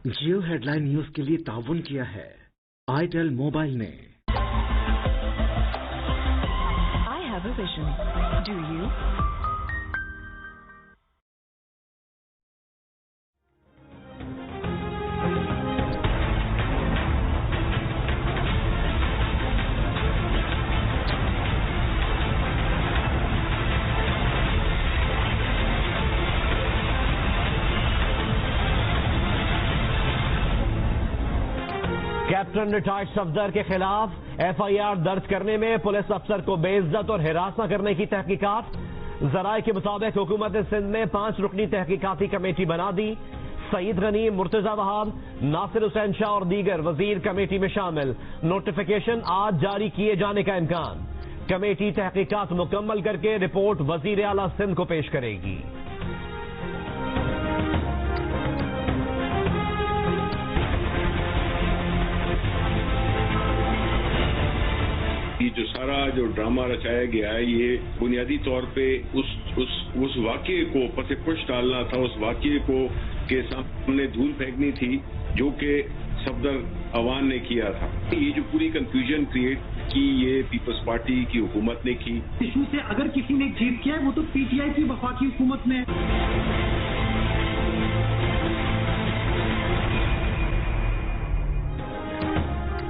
जियो headline news के लिए ताउन किया है आईटेल मोबाइल ने। I have a vision. Do you? Captain retired Safdar के खिलाफ एफआईआर दर्ज करने में पुलिस अफसर को बेइज्जत और हिरासत करने की तहकीकात। जराये के मुताबिक हुकूमत सिंध ने 5 रुकनी तहकीकाती कमेटी बना दी। सईद गनी, मुर्तजा वहाब, नासिर हुसैन शाह और दीगर वजीर कमेटी में शामिल। नोटिफिकेशन आज जारी किए जाने का इम्कान। कमेटी तहकीकात मुकम्मल करके रिपोर्ट वजीर आला सिंध को पेश करेगी। जो सारा ड्रामा रचाया गया है, ये बुनियादी तौर पे उस वाक़ये को पसे पुश डालना था, उस वाक़ये को के सामने धूल फेंकनी थी जो कि सफदर अवान ने किया था। ये जो पूरी कंफ्यूजन क्रिएट की ये पीपल्स पार्टी की हुकूमत ने की। इशू से अगर किसी ने जीत किया है वो तो पीटीआई की वफाकी हुकूमत ने।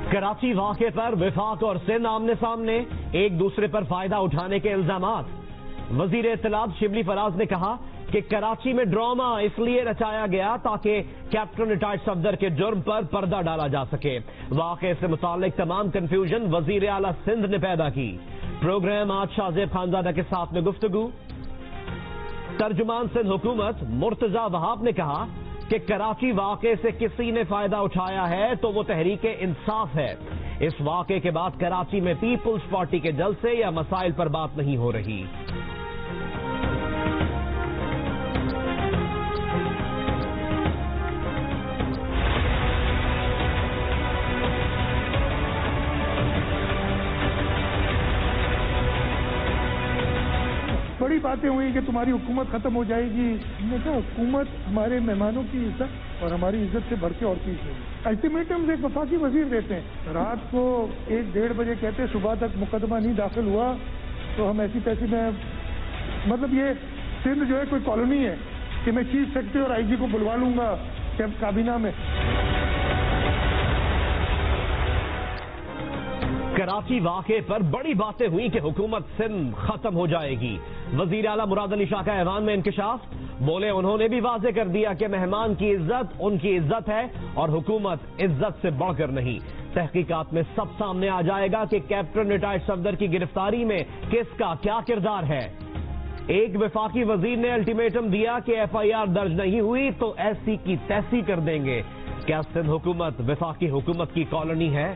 कराची वाक़े पर विफाक और सिंध आमने सामने, एक दूसरे पर फायदा उठाने के इल्जामात। वजीर इत्तलात शिबली फराज ने कहा कि कराची में ड्रामा इसलिए रचाया गया ताकि कैप्टन रिटायर्ड सफदर के जुर्म पर पर्दा डाला जा सके। वाक़े से मुताल्लिक तमाम कंफ्यूजन वजीर आला सिंध ने पैदा की। प्रोग्राम आज शाहजेब खानजादा के साथ में गुफ्तगू। तर्जुमान सिंध हुकूमत मुर्तजा वहाब ने कहा कि कराची वाक़े से किसी ने फायदा उठाया है तो वो तहरीके इंसाफ है। इस वाक़े के बाद कराची में पीपल्स पार्टी के जलसे या मसाइल पर बात नहीं हो रही। बड़ी बातें हुई कि तुम्हारी हुकूमत खत्म हो जाएगी। हमने कहा हुकूमत हमारे मेहमानों की इज्जत और हमारी इज्जत से बढ़ के और चीज नहीं। अल्टीमेटम एक वफाकी वजीर देते हैं, रात को 1-1:30 बजे कहते हैं सुबह तक मुकदमा नहीं दाखिल हुआ तो हम ऐसी तैसी में, मतलब ये सिंध जो है कोई कॉलोनी है कि मैं चीफ सेक्रेटरी और आईजी को बुलवा लूंगा काबीना में। कराची वाक़े पर बड़ी बातें हुई कि हुकूमत सिंध खत्म हो जाएगी। वजीर आला मुराद अली शाह का ऐवान में इंकिशाफ। बोले उन्होंने भी वाज़े कर दिया कि मेहमान की इज्जत उनकी इज्जत है और हुकूमत इज्जत से बढ़कर नहीं। तहकीकात में सब सामने आ जाएगा कि कैप्टन रिटायर्ड सफदर की गिरफ्तारी में किसका क्या किरदार है। एक वफाकी वजीर ने अल्टीमेटम दिया कि एफआईआर दर्ज नहीं हुई तो ऐसी की तैसी कर देंगे। क्या सिंध हुकूमत वफाकी हुकूमत की कॉलोनी है?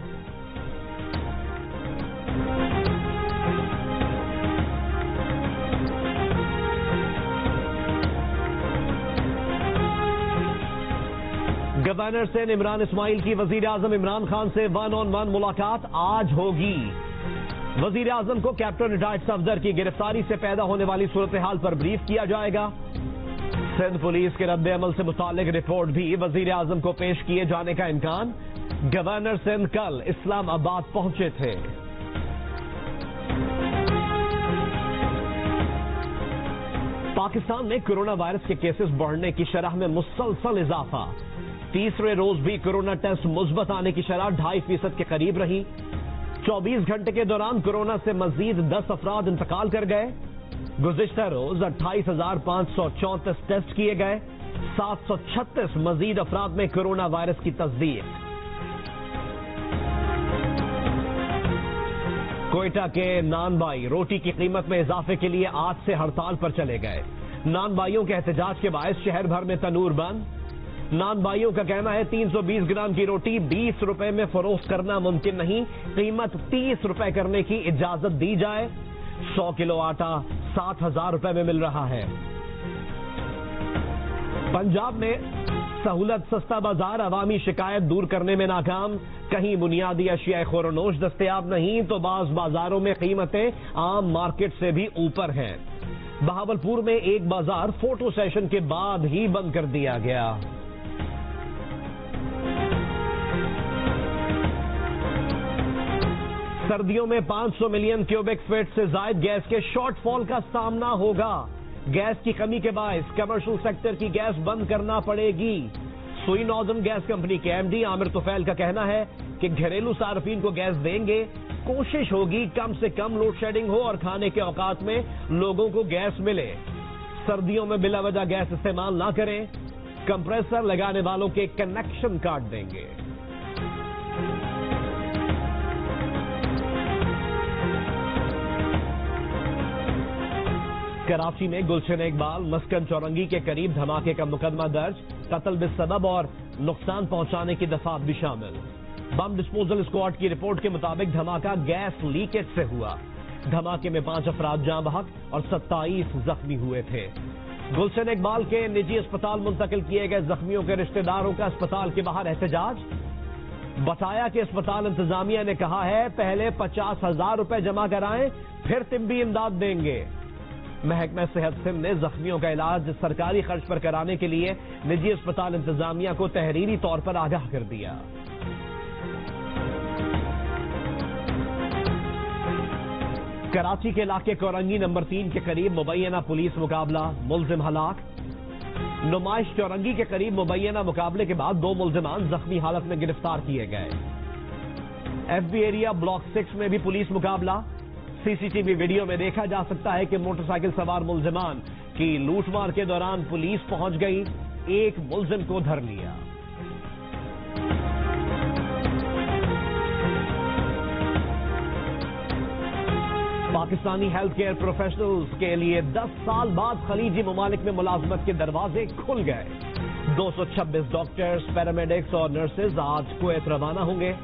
गवर्नर से इमरान इस्माइल की वजीर आजम इमरान खान से 1-on-1 मुलाकात आज होगी। वजीर आजम को कैप्टन रिटायर्ड सफदर की गिरफ्तारी से पैदा होने वाली सूरत हाल पर ब्रीफ किया जाएगा। सिंध पुलिस के रद्द अमल से मुतालिक रिपोर्ट भी वजीर आजम को पेश किए जाने का इम्कान। गवर्नर सिंध कल इस्लामाबाद पहुंचे थे। पाकिस्तान में कोरोना वायरस के केसेस बढ़ने की शरह में मुसलसल इजाफा। तीसरे रोज भी कोरोना टेस्ट मुस्बत आने की शरह 2.5% के करीब रही। 24 घंटे के दौरान कोरोना से मजीद 10 अफराद इंतकाल कर गए। गुज़िश्ता रोज 28,534 टेस्ट किए गए। 736 मजीद अफराद में कोरोना वायरस की तस्दीक। कोयटा के नानबाई रोटी की कीमत में इजाफे के लिए आज से हड़ताल पर चले गए। नानबाइयों के एहतजाज के बायस शहर भर में तनूर बंद। नानबाइयों का कहना है 320 ग्राम की रोटी 20 रुपए में फरोख्त करना मुमकिन नहीं, कीमत 30 रुपए करने की इजाजत दी जाए। 100 किलो आटा 7,000 रुपए में मिल रहा है। पंजाब में सहूलत सस्ता बाजार अवामी शिकायत दूर करने में नाकाम। कहीं बुनियादी अशिया खोरनोश दस्तयाब नहीं तो बाज बाजारों में कीमतें आम मार्केट से भी ऊपर हैं। बहावलपुर में एक बाजार फोटो सेशन के बाद ही बंद कर दिया गया। सर्दियों में 500 मिलियन क्यूबिक फीट से जायद गैस के शॉर्टफॉल का सामना होगा। गैस की कमी के बायस कमर्शियल सेक्टर की गैस बंद करना पड़ेगी। सुई नॉर्दर्न गैस कंपनी के एमडी आमिर तुफैल का कहना है कि घरेलू सार्फिन को गैस देंगे, कोशिश होगी कम से कम लोड शेडिंग हो और खाने के औकात में लोगों को गैस मिले। सर्दियों में बिला वजह गैस इस्तेमाल ना करें, कंप्रेसर लगाने वालों के कनेक्शन काट देंगे। कराची में गुलशन इकबाल मस्कन चौरंगी के करीब धमाके का मुकदमा दर्ज, कत्ल बेसबब और नुकसान पहुंचाने की दफात भी शामिल। बम डिस्पोजल स्क्वाड की रिपोर्ट के मुताबिक धमाका गैस लीकेज से हुआ। धमाके में 5 अफराद जाँ बहक और 27 जख्मी हुए थे। गुलशन इकबाल के निजी अस्पताल मुंतकिल किए गए जख्मियों के रिश्तेदारों का अस्पताल के बाहर एहतजाज। बताया कि अस्पताल इंतजामिया ने कहा है पहले 50,000 रुपए जमा कराएं, फिर तिब्बी इमदाद देंगे। महकमा सेहत सिंध ने जख्मियों का इलाज सरकारी खर्च पर कराने के लिए निजी अस्पताल इंतजामिया को तहरीरी तौर पर आगाह कर दिया। कराची के इलाके कोरंगी नंबर 3 के करीब मुबैना पुलिस मुकाबला, मुलजिम हलाक। नुमाइश चौरंगी के करीब मुबैना मुकाबले के बाद 2 मुलजिमान जख्मी हालत में गिरफ्तार किए गए। एफबी एरिया ब्लॉक 6 में भी पुलिस मुकाबला। सीसीटीवी वीडियो में देखा जा सकता है कि मोटरसाइकिल सवार मुलजिमान की लूटमार के दौरान पुलिस पहुंच गई, एक मुलजिम को धर लिया। पाकिस्तानी हेल्थ केयर प्रोफेशनल्स के लिए 10 साल बाद खलीजी ममालिक में मुलाजमत के दरवाजे खुल गए। 226 डॉक्टर्स, पैरामेडिक्स और नर्सेज आज कुवैत रवाना होंगे।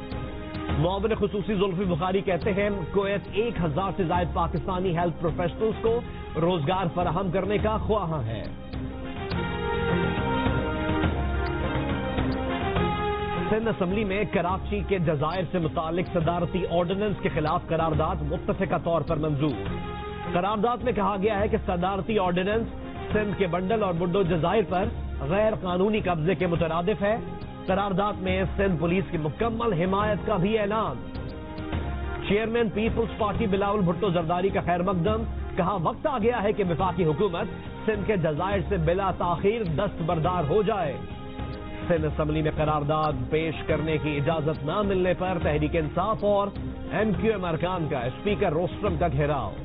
मुआविन खुसूसी जुल्फी बुखारी कहते हैं कुवैत 1000 से ज्यादा पाकिस्तानी हेल्थ प्रोफेशनल्स को रोजगार फराहम करने का ख्वाह है। सिंध असेंबली में कराची के जजायर से मुतालिक सदारती ऑर्डिनेंस के खिलाफ करारदाद मुत्तफिका तौर पर मंजूर। करारदाद में कहा गया है कि सदारती ऑर्डिनेंस सिंध के बंडल और बुड्डो जजायर पर गैर कानूनी कब्जे के मुतरादिफ है। करारदाद में सिंध पुलिस की मुकम्मल हिमायत का भी ऐलान। चेयरमैन पीपुल्स पार्टी बिलावल भुट्टो जरदारी का खैर मकदम, कहा वक्त आ गया है कि वफाकी हुकूमत सिंध के जजायर से बिला ताखीर दस्तबरदार हो जाए। सिंध असेंबली में करारदाद पेश करने की इजाजत न मिलने पर तहरीक इंसाफ और MQM अरकान का स्पीकर रोस्ट्रम का घेराव।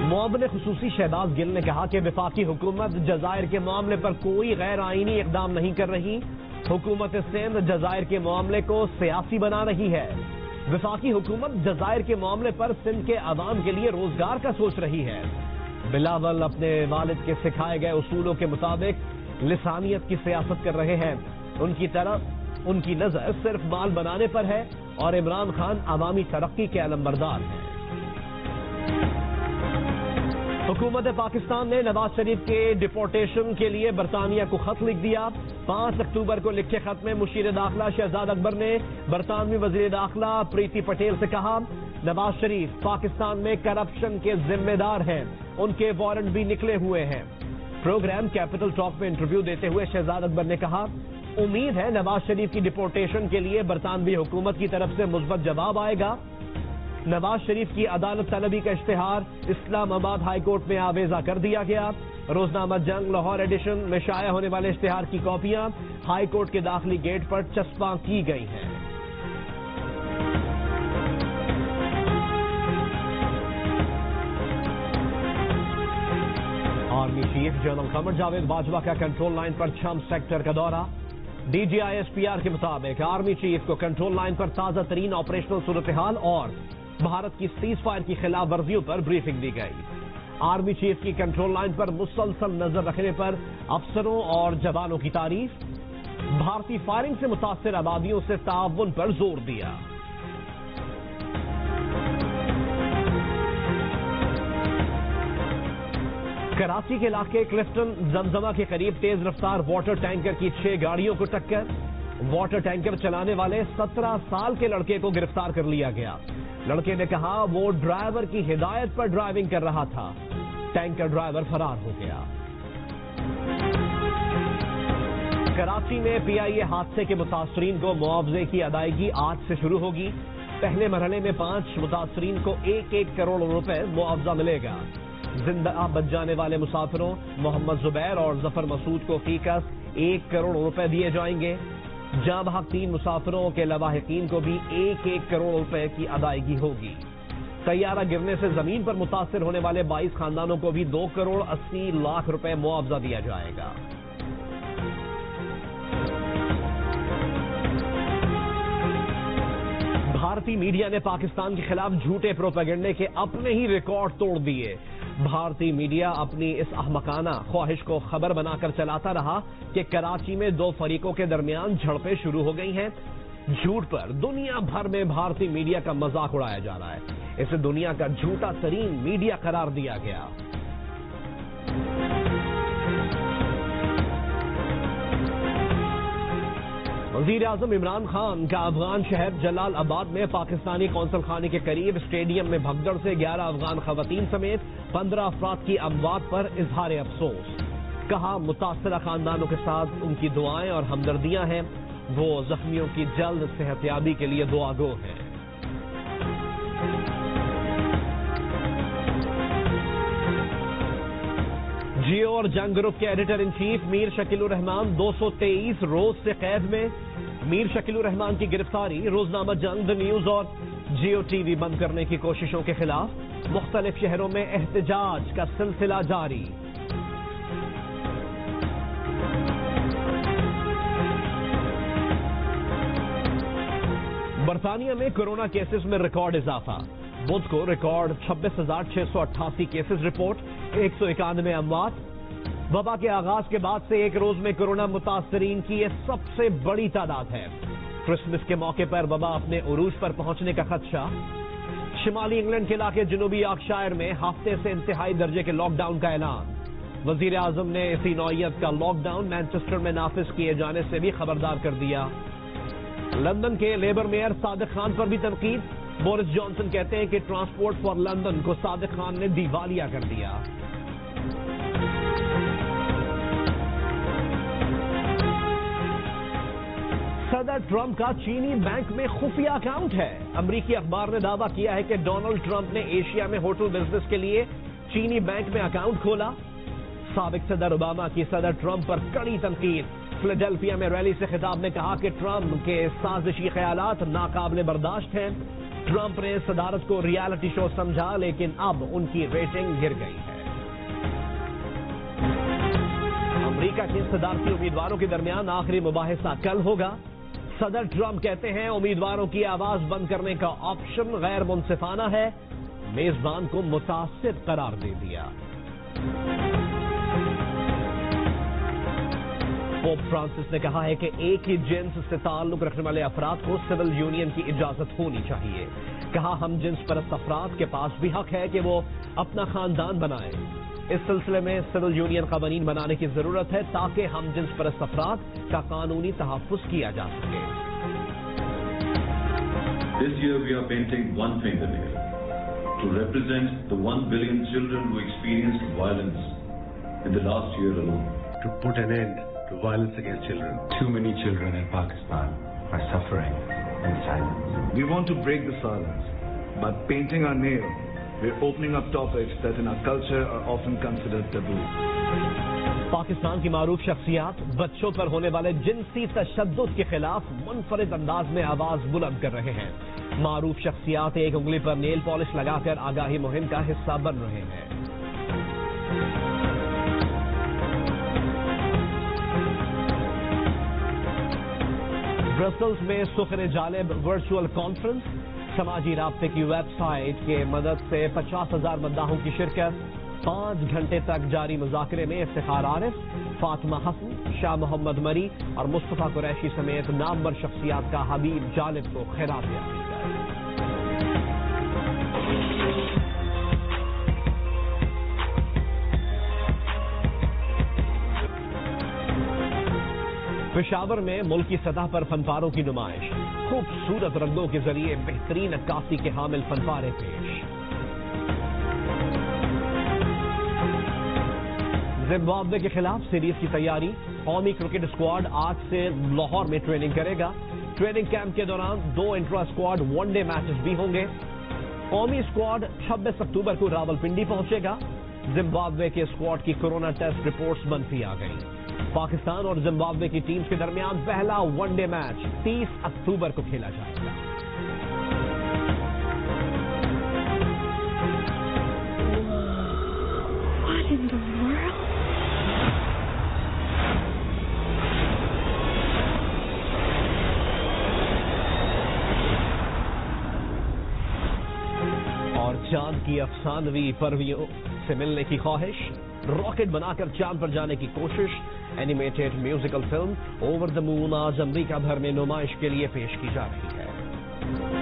मुआविन खुसूसी शहबाज गिल ने कहा कि वफाकी हुकूमत जजायर के मामले पर कोई गैर आईनी इकदाम नहीं कर रही। हुकूमत सिंध जजायर के मामले को सियासी बना रही है। वफाकी हुकूमत जजायर के मामले पर सिंध के अवाम के लिए रोजगार का सोच रही है। बिलावल अपने वालिद के सिखाए गए उसूलों के मुताबिक लिसानियत की सियासत कर रहे हैं। उनकी नजर सिर्फ माल बनाने पर है और इमरान खान अवामी तरक्की के अलमबरदार हैं। हुकूमत पाकिस्तान ने नवाज शरीफ के डिपोर्टेशन के लिए बरतानिया को खत लिख दिया। 5 अक्टूबर को लिखे खत में मुशीर दाखिला शहजाद अकबर ने बरतानवी वजीर दाखिला प्रीति पटेल से कहा नवाज शरीफ पाकिस्तान में करप्शन के जिम्मेदार हैं, उनके वारंट भी निकले हुए हैं। प्रोग्राम कैपिटल टॉक में इंटरव्यू देते हुए शहजाद अकबर ने कहा उम्मीद है नवाज शरीफ की डिपोर्टेशन के लिए बरतानवी हुकूमत की तरफ से मुस्बत जवाब आएगा। नवाज शरीफ की अदालत तलबी का इश्तिहार इस्लामाबाद हाईकोर्ट में आवेजा कर दिया गया। रोजनामा जंग लाहौर एडिशन में शाया होने वाले इश्तिहार की कॉपियां हाईकोर्ट के दाखिली गेट पर चस्पा की गई हैं। Army chief general Qamar Javed Bajwa का कंट्रोल लाइन पर छम सेक्टर का दौरा। DGISPR के मुताबिक आर्मी चीफ को कंट्रोल लाइन पर ताजा तरीन ऑपरेशनल सूरत हाल और भारत की सीज फायर की खिलाफ वर्जियों पर ब्रीफिंग दी गई। आर्मी चीफ की कंट्रोल लाइन पर मुसलसल नजर रखने पर अफसरों और जवानों की तारीफ। भारतीय फायरिंग से मुतासिर आबादियों से ताउन पर जोर दिया। कराची के इलाके क्लिफ्टन जमजमा के करीब तेज रफ्तार वाटर टैंकर की 6 गाड़ियों को टक्कर। वाटर टैंकर चलाने वाले 17 साल के लड़के को गिरफ्तार कर लिया गया। लड़के ने कहा वो ड्राइवर की हिदायत पर ड्राइविंग कर रहा था। टैंकर ड्राइवर फरार हो गया। کراچی میں پی آئی اے حادثے کے متاثرین کو معاوضے کی ادائیگی آج سے شروع ہوگی. پہلے مرحلے میں 5 متاثرین کو 1-1 کروڑ روپے معاوضہ ملے گا. زندہ بچ جانے والے مسافروں محمد زبیر اور ظفر مسعود کو فی کس 1 کروڑ روپے دیے جائیں گے. جاں بحق 3 مسافروں کے لواحقین کو بھی 1-1 کروڑ روپے کی ادائیگی ہوگی. طیارہ گرنے سے زمین پر متاثر ہونے والے 22 خاندانوں کو بھی 2 کروڑ 80 لاکھ روپے معاوضہ دیا جائے گا. بھارتی میڈیا نے پاکستان کے خلاف جھوٹے پروپیگنڈے کے اپنے ہی ریکارڈ توڑ دیے. بھارتی میڈیا اپنی اس احمقانہ خواہش کو خبر بنا کر چلاتا رہا کہ کراچی میں 2 فریقوں کے درمیان جھڑپیں شروع ہو گئی ہیں. جھوٹ پر دنیا بھر میں بھارتی میڈیا کا مذاق اڑایا جا رہا ہے. اسے دنیا کا جھوٹا ترین میڈیا قرار دیا گیا. وزیر اعظم عمران خان کا افغان شہر جلال آباد میں پاکستانی قونصل خانے کے قریب اسٹیڈیم میں بھگدڑ سے 11 افغان خواتین سمیت 15 افراد کی اموات پر اظہار افسوس. کہا متاثرہ خاندانوں کے ساتھ ان کی دعائیں اور ہمدردیاں ہیں. وہ زخمیوں کی جلد صحتیابی کے لیے دعا گو ہیں. جیو اور جنگ گروپ کے ایڈیٹر ان چیف میر شکیل الرحمان 223 روز سے قید میں. میر شکیل الرحمان کی گرفتاری روزنامہ جنگ، دی نیوز اور جیو ٹی وی بند کرنے کی کوششوں کے خلاف مختلف شہروں میں احتجاج کا سلسلہ جاری. برطانیہ میں کورونا کیسز میں ریکارڈ اضافہ. بدھ کو ریکارڈ 26,688 کیسز رپورٹ، 191 اموات. وبا کے آغاز کے بعد سے ایک روز میں کورونا متاثرین کی یہ سب سے بڑی تعداد ہے. کرسمس کے موقع پر وبا اپنے عروج پر پہنچنے کا خدشہ. شمالی انگلینڈ کے علاقے جنوبی یارکشائر میں ہفتے سے انتہائی درجے کے لاک ڈاؤن کا اعلان. وزیر اعظم نے اسی نوعیت کا لاک ڈاؤن مانچسٹر میں نافذ کیے جانے سے بھی خبردار کر دیا. لندن کے لیبر میئر صادق خان پر بھی تنقید. بورس جانسن کہتے ہیں کہ ٹرانسپورٹ فار لندن کو صادق خان نے دیوالیہ کر دیا. صدر ٹرمپ کا چینی بینک میں خفیہ اکاؤنٹ ہے. امریکی اخبار نے دعویٰ کیا ہے کہ ڈونلڈ ٹرمپ نے ایشیا میں ہوٹل بزنس کے لیے چینی بینک میں اکاؤنٹ کھولا. سابق صدر اوباما کی صدر ٹرمپ پر کڑی تنقید. فلیڈلفیا میں ریلی سے خطاب میں کہا کہ ٹرمپ کے سازشی خیالات ناقابل برداشت ہیں. ٹرمپ نے صدارت کو ریالٹی شو سمجھا لیکن اب ان کی ریٹنگ گر گئی ہے. امریکہ کے صدارتی امیدواروں کے درمیان آخری مباحثہ کل ہوگا. صدر ٹرمپ کہتے ہیں امیدواروں کی آواز بند کرنے کا آپشن غیر منصفانہ ہے. میزبان کو متاثر قرار دے دیا. پوپ فرانسس نے کہا ہے کہ ایک ہی جنس سے تعلق رکھنے والے افراد کو سول یونین کی اجازت ہونی چاہیے. کہا ہم جنس پرست افراد کے پاس بھی حق ہے کہ وہ اپنا خاندان بنائیں. اس سلسلے میں سول یونین قوانین بنانے کی ضرورت ہے تاکہ ہم جنس پرست افراد کا قانونی تحفظ کیا جا سکے. This year we are painting one fingernail to represent the 1 billion children who experienced violence in the last year alone. To put an end to violence against children. Too many children in Pakistan are suffering in silence. We want to break the silence. By painting our nail, we're opening up topics that in our culture are often considered taboo. Pakistan کی معروف شخصیات بچوں پر ہونے والے جنسی تشدد کے خلاف منفرد انداز میں آواز بلند کر رہے ہیں. معروف شخصیات ایک انگلی پر نیل پالش لگا کر آگاہی مہم کا حصہ بن رہے ہیں. برسلز میں سخن جالب ورچوئل کانفرنس. سماجی رابطے کی ویب سائٹ کے مدد سے 50,000 مداحوں کی شرکت. 5 گھنٹے تک جاری مذاکرے میں افتخار عارف، فاطمہ حسن، شاہ محمد مری اور مصطفیٰ قریشی سمیت نامور شخصیات کا حبیب جالب کو خیرات پیش. پشاور میں ملکی سطح پر فنپاروں کی نمائش. خوبصورت رنگوں کے ذریعے بہترین عکاسی کے حامل فنپارے پیش. زمبابوے کے خلاف سیریز کی تیاری. قومی کرکٹ اسکواڈ آج سے لاہور میں ٹریننگ کرے گا. ٹریننگ کیمپ کے دوران 2 intra squad one day matches بھی ہوں گے. قومی اسکواڈ 26 اکتوبر کو راولپنڈی پہنچے گا. زمبابوے کے اسکواڈ کی کورونا ٹیسٹ رپورٹس منفی آ گئی. پاکستان اور زمبابوے کی ٹیمز کے درمیان پہلا ون ڈے میچ 30 اکتوبر کو کھیلا جائے گا. What in the world? اور چاند کی افسانوی پرویوں سے ملنے کی خواہش. راکٹ بنا کر چاند پر جانے کی کوشش. Animated musical film Over the Moon آج امریکہ بھر میں نمائش کے لیے پیش کی جا رہی ہے.